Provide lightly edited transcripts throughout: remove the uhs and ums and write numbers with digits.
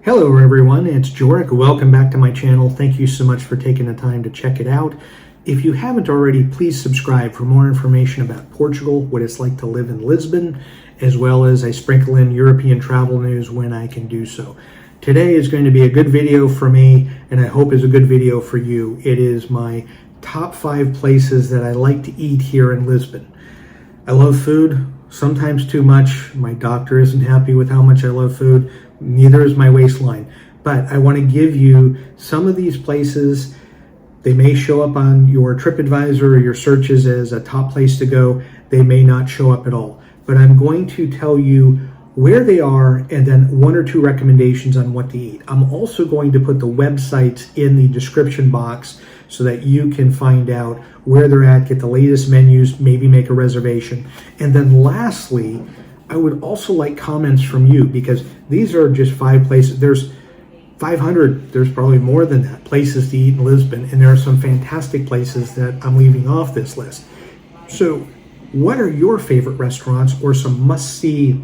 Hello everyone, it's Joric. Welcome back to my channel. Thank you so much for taking the time to check it out. If you haven't already, please subscribe for more information about Portugal, what it's like to live in Lisbon, as well as I sprinkle in European travel news when I can do so. Today is going to be a good video for me, and I hope is a good video for you. It is my top 5 places that I like to eat here in Lisbon. I love food, sometimes too much. My doctor isn't happy with how much I love food. Neither is my waistline. But I want to give you some of these places. They may show up on your TripAdvisor or your searches as a top place to go. They may not show up at all. But I'm going to tell you where they are and then 1 or 2 recommendations on what to eat. I'm also going to put the websites in the description box so that you can find out where they're at, get the latest menus, maybe make a reservation. And then lastly, I would also like comments from you, because these are just 5 places. There's 500, there's probably more than that, places to eat in Lisbon, and there are some fantastic places that I'm leaving off this list. So what are your favorite restaurants or some must-see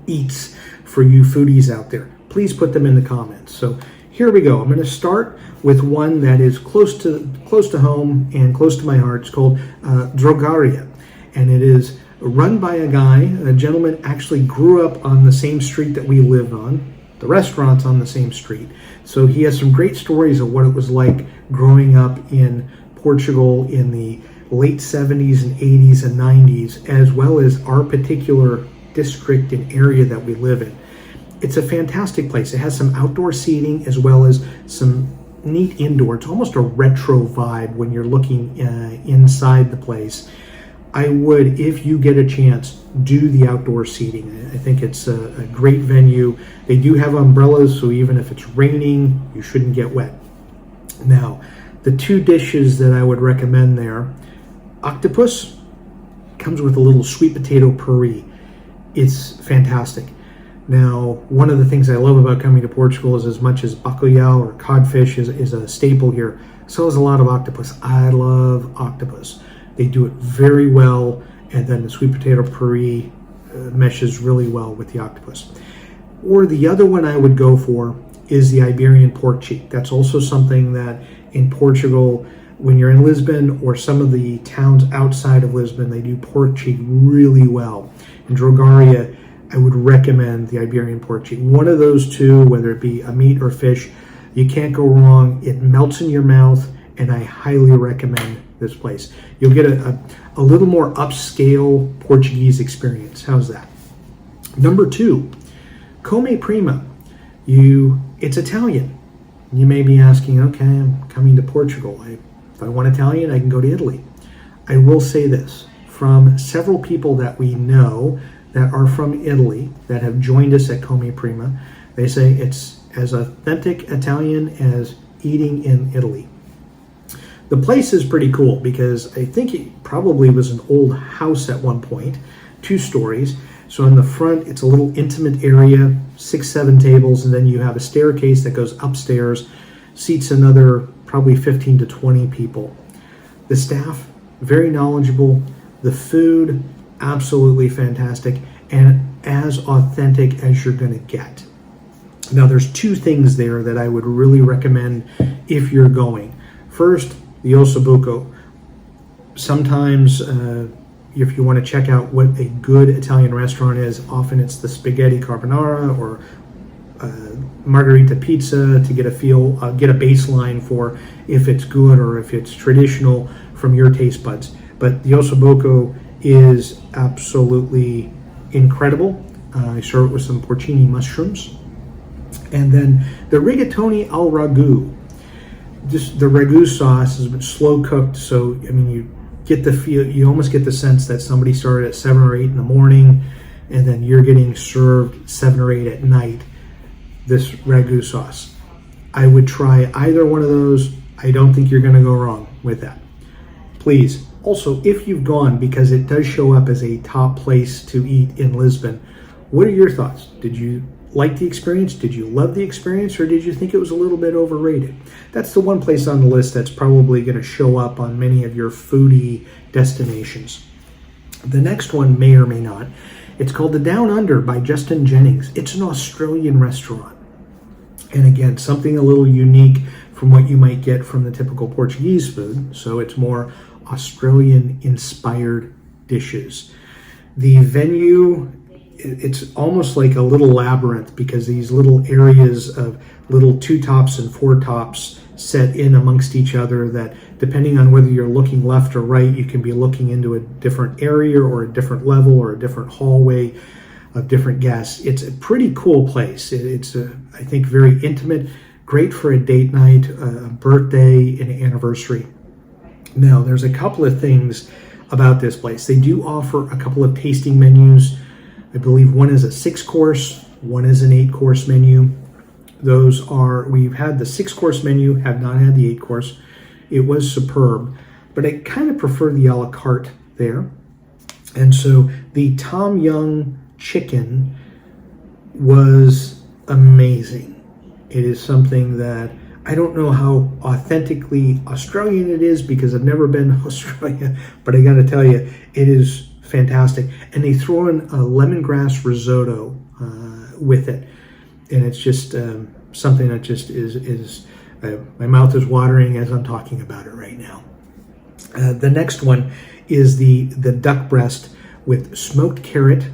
eats for you foodies out there? Please put them in the comments. So here we go. I'm going to start with one that is close to home and close to my heart. It's called Drogaria, and it is run by a gentleman actually grew up on the same street that we live on. The restaurant's on the same street. So he has some great stories of what it was like growing up in Portugal in the late 70s and 80s and 90s, as well as our particular district and area that we live in. It's a fantastic place. It has some outdoor seating as well as some neat indoor. It's almost a retro vibe when you're looking inside the place. I would, if you get a chance, do the outdoor seating. I think it's a great venue. They do have umbrellas, so even if it's raining, you shouldn't get wet. Now, the 2 dishes that I would recommend there, octopus comes with a little sweet potato puree. It's fantastic. Now, one of the things I love about coming to Portugal is, as much as bacalhau or codfish is a staple here, so is a lot of octopus. I love octopus. They do it very well, and then the sweet potato puree meshes really well with the octopus. Or the other one I would go for is the Iberian pork cheek. That's also something that in Portugal, when you're in Lisbon or some of the towns outside of Lisbon, they do pork cheek really well. In Drogaria, I would recommend the Iberian pork cheek. One of those 2, whether it be a meat or fish, you can't go wrong. It melts in your mouth, and I highly recommend this place. You'll get a little more upscale Portuguese experience. How's that? Number 2, Come Prima. It's Italian. You may be asking, okay, I'm coming to Portugal. If I want Italian, I can go to Italy. I will say this, from several people that we know that are from Italy that have joined us at Come Prima, they say it's as authentic Italian as eating in Italy. The place is pretty cool because I think it probably was an old house at one point, 2 stories. So in the front, it's a little intimate area, 6-7 tables, and then you have a staircase that goes upstairs, seats another probably 15 to 20 people. The staff, very knowledgeable. The food, absolutely fantastic, and as authentic as you're going to get. Now, there's 2 things there that I would really recommend if you're going. First, the ossobuco. Sometimes if you want to check out what a good Italian restaurant is, often it's the spaghetti carbonara or margherita pizza to get a feel, get a baseline for if it's good or if it's traditional from your taste buds. But the ossobuco is absolutely incredible. I serve it with some porcini mushrooms. And then the rigatoni al ragu. Just the ragu sauce is slow cooked, so I mean you get the feel, you almost get the sense that somebody started at 7 or 8 in the morning, and then you're getting served 7 or 8 at night. This ragu sauce, I would try either one of those. I don't think you're going to go wrong with that. Please, also, if you've gone, because it does show up as a top place to eat in Lisbon, what are your thoughts? Did you like the experience? Did you love the experience, or did you think it was a little bit overrated? That's the one place on the list that's probably going to show up on many of your foodie destinations. The next one may or may not. It's called the Down Under by Justin Jennings. It's an Australian restaurant. And again, something a little unique from what you might get from the typical Portuguese food. So it's more Australian-inspired dishes. The venue, it's almost like a little labyrinth because these little areas of little 2-tops and 4-tops set in amongst each other that depending on whether you're looking left or right, you can be looking into a different area or a different level or a different hallway of different guests. It's a pretty cool place. It's, I think, very intimate, great for a date night, a birthday, an anniversary. Now, there's a couple of things about this place. They do offer a couple of tasting menus. I believe one is a 6-course, one is an 8-course menu. Those are, we've had the 6-course menu, have not had the 8-course. It was superb, but I kind of prefer the a la carte there. And so the Tom Yum chicken was amazing. It is something that I don't know how authentically Australian it is because I've never been to Australia, but I got to tell you, it is fantastic. And they throw in a lemongrass risotto with it, and it's just something that just is my mouth is watering as I'm talking about it right now. The next one is the duck breast with smoked carrot,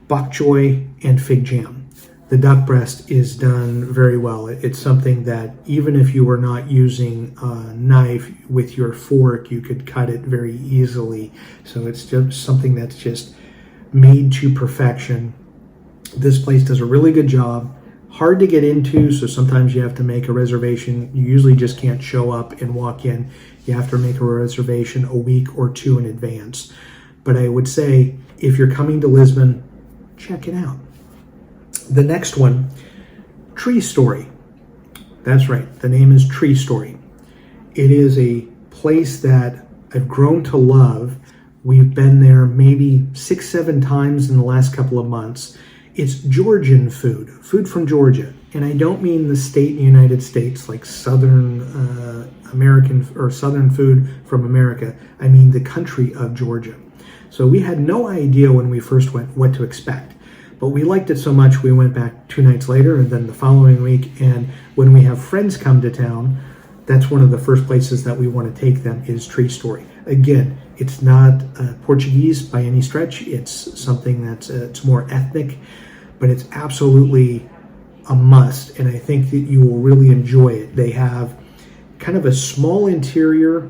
bok choy, and fig jam. The duck breast is done very well. It's something that even if you were not using a knife with your fork, you could cut it very easily. So it's just something that's just made to perfection. This place does a really good job. Hard to get into, so sometimes you have to make a reservation. You usually just can't show up and walk in. You have to make a reservation a week or 2 in advance. But I would say if you're coming to Lisbon, check it out. The next one, Tree Story. That's right, the name is Tree Story. It is a place that I've grown to love. We've been there maybe 6-7 times in the last couple of months. It's Georgian food from Georgia. And I don't mean the state in the United States, like Southern American or Southern food from America. I mean the country of Georgia. So we had no idea when we first went what to expect. But we liked it so much, we went back 2 nights later and then the following week. And when we have friends come to town, that's one of the first places that we want to take them is Tree Story. Again, it's not Portuguese by any stretch. It's something that's it's more ethnic, but it's absolutely a must. And I think that you will really enjoy it. They have kind of a small interior,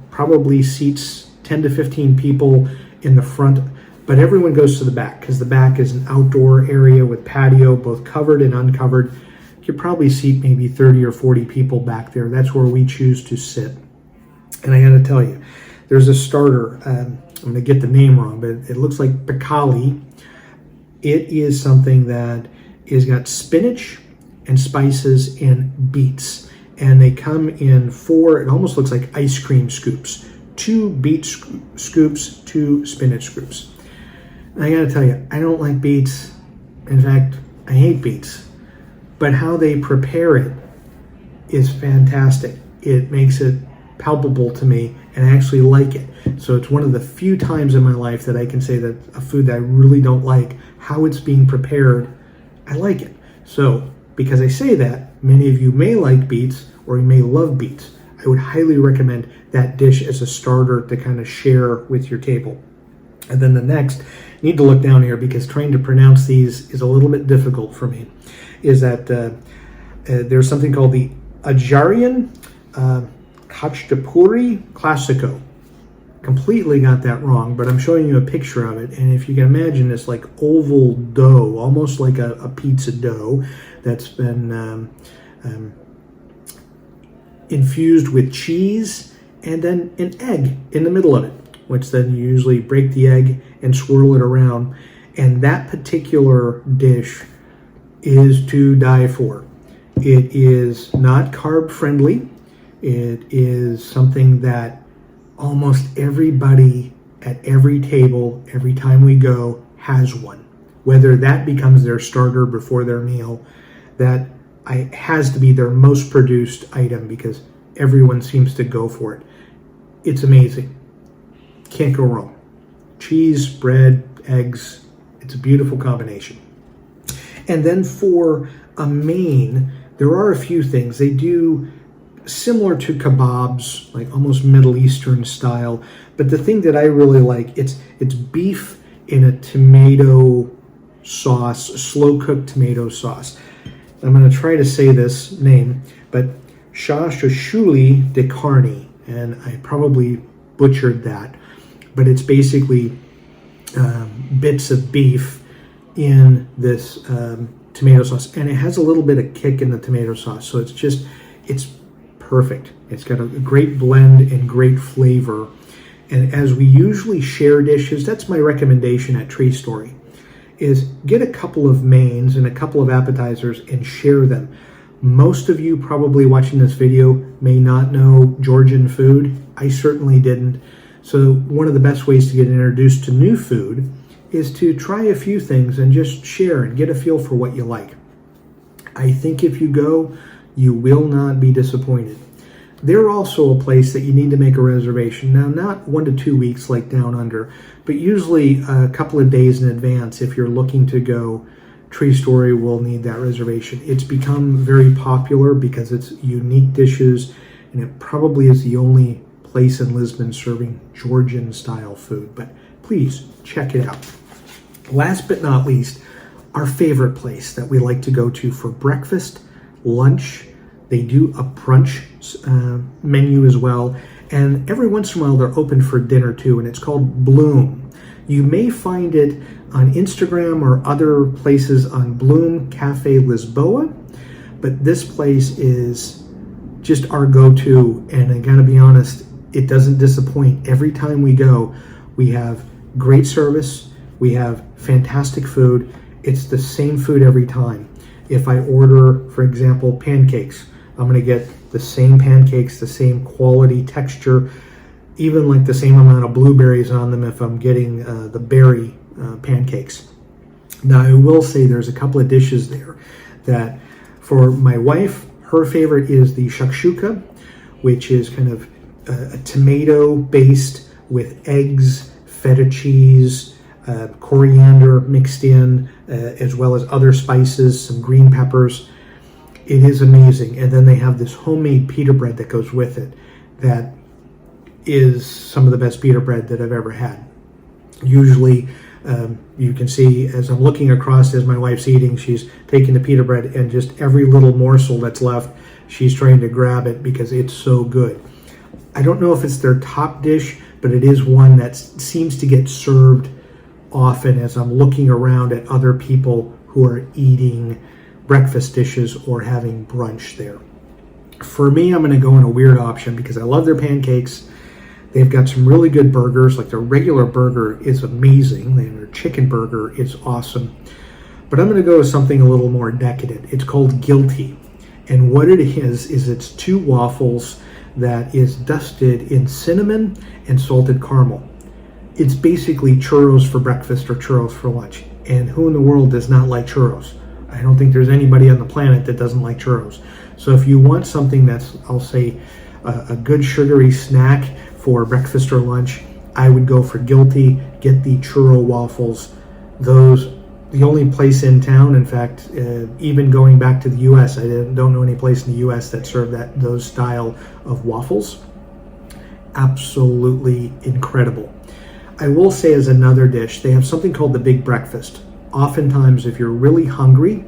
probably seats 10 to 15 people in the front. But everyone goes to the back because the back is an outdoor area with patio, both covered and uncovered. You could probably seat maybe 30 or 40 people back there. That's where we choose to sit. And I got to tell you, there's a starter. I'm going to get the name wrong, but it looks like Bacali. It is something that is got spinach and spices and beets. And they come in 4, it almost looks like ice cream scoops. 2 beet scoops, 2 spinach scoops. I gotta tell you, I don't like beets. In fact, I hate beets. But how they prepare it is fantastic. It makes it palpable to me, and I actually like it. So it's one of the few times in my life that I can say that a food that I really don't like, how it's being prepared, I like it. So, because I say that, many of you may like beets, or you may love beets. I would highly recommend that dish as a starter to kind of share with your table. And then the next, you need to look down here because trying to pronounce these is a little bit difficult for me, is that there's something called the Ajarian Khachapuri Classico. Completely got that wrong, but I'm showing you a picture of it. And if you can imagine this like oval dough, almost like a pizza dough that's been infused with cheese and then an egg in the middle of it, which then you usually break the egg and swirl it around. And that particular dish is to die for. It is not carb friendly. It is something that almost everybody at every table, every time we go, has one. Whether that becomes their starter before their meal, that has to be their most produced item because everyone seems to go for it. It's amazing. Can't go wrong. Cheese, bread, eggs, it's a beautiful combination. And then for a main, there are a few things. They do similar to kebabs, like almost Middle Eastern style. But the thing that I really like, it's beef in a tomato sauce, slow cooked tomato sauce. I'm going to try to say this name, but shashashuli de carne, and I probably butchered that, but it's basically bits of beef in this tomato sauce, and it has a little bit of kick in the tomato sauce, so it's perfect. It's got a great blend and great flavor. And as we usually share dishes, that's my recommendation at Tree Story, is get a couple of mains and a couple of appetizers and share them. Most of you probably watching this video may not know Georgian food. I certainly didn't. So one of the best ways to get introduced to new food is to try a few things and just share and get a feel for what you like. I think if you go, you will not be disappointed. They're also a place that you need to make a reservation. Now, not 1 to 2 weeks like Down Under, but usually a couple of days in advance. If you're looking to go, Tree Story will need that reservation. It's become very popular because it's unique dishes, and it probably is the only place in Lisbon serving Georgian style food. But please check it out. Last but not least, our favorite place that we like to go to for breakfast, lunch. They do a brunch menu as well, and every once in a while they're open for dinner too, and it's called Bloom. You may find it on Instagram or other places on Bloom Cafe Lisboa, but this place is just our go-to, and I gotta be honest, it doesn't disappoint. Every time we go, we have great service, we have fantastic food. It's the same food every time. If I order, for example, pancakes, I'm going to get the same pancakes, the same quality, texture, even like the same amount of blueberries on them if I'm getting the berry pancakes. Now, I will say there's a couple of dishes there that for my wife, her favorite is the shakshuka, which is kind of a tomato based with eggs, feta cheese, coriander mixed in, as well as other spices, some green peppers. It is amazing. And then they have this homemade pita bread that goes with it that is some of the best pita bread that I've ever had. Usually, you can see as I'm looking across as my wife's eating, she's taking the pita bread and just every little morsel that's left, she's trying to grab it because it's so good. I don't know if it's their top dish, but it is one that seems to get served often as I'm looking around at other people who are eating breakfast dishes or having brunch there. For me, I'm going to go in a weird option because I love their pancakes. They've got some really good burgers. Like their regular burger is amazing. Their chicken burger is awesome. But I'm going to go with something a little more decadent. It's called Guilty. And what it is it's 2 waffles that is dusted in cinnamon and salted caramel. It's basically churros for breakfast or churros for lunch. And who in the world does not like churros? I don't think there's anybody on the planet that doesn't like churros. So if you want something that's, I'll say, a good sugary snack for breakfast or lunch, I would go for Guilty. Get the churro waffles. Those, the only place in town, in fact, even going back to the U.S., I don't know any place in the U.S. that served those style of waffles. Absolutely incredible. I will say as another dish, they have something called the Big Breakfast. Oftentimes, if you're really hungry,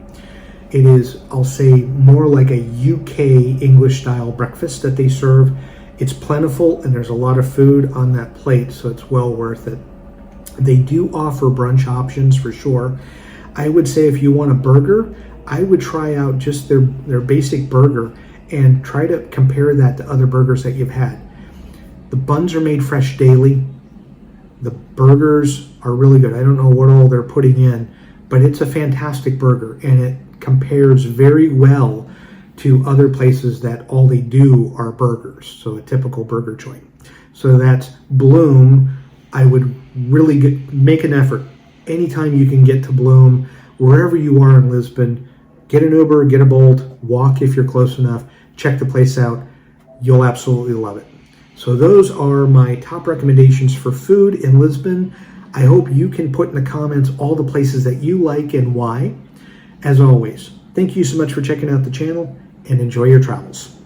it is, I'll say, more like a UK English-style breakfast that they serve. It's plentiful, and there's a lot of food on that plate, so it's well worth it. They do offer brunch options for sure. I would say if you want a burger, I would try out just their basic burger and try to compare that to other burgers that you've had. The buns are made fresh daily. The burgers are really good. I don't know what all they're putting in, but it's a fantastic burger, and it compares very well to other places that all they do are burgers, so a typical burger joint. So that's Bloom. I would really make an effort. Anytime you can get to Bloom, wherever you are in Lisbon, get an Uber, get a Bolt, walk if you're close enough, check the place out. You'll absolutely love it. So those are my top recommendations for food in Lisbon. I hope you can put in the comments all the places that you like and why. As always, thank you so much for checking out the channel and enjoy your travels.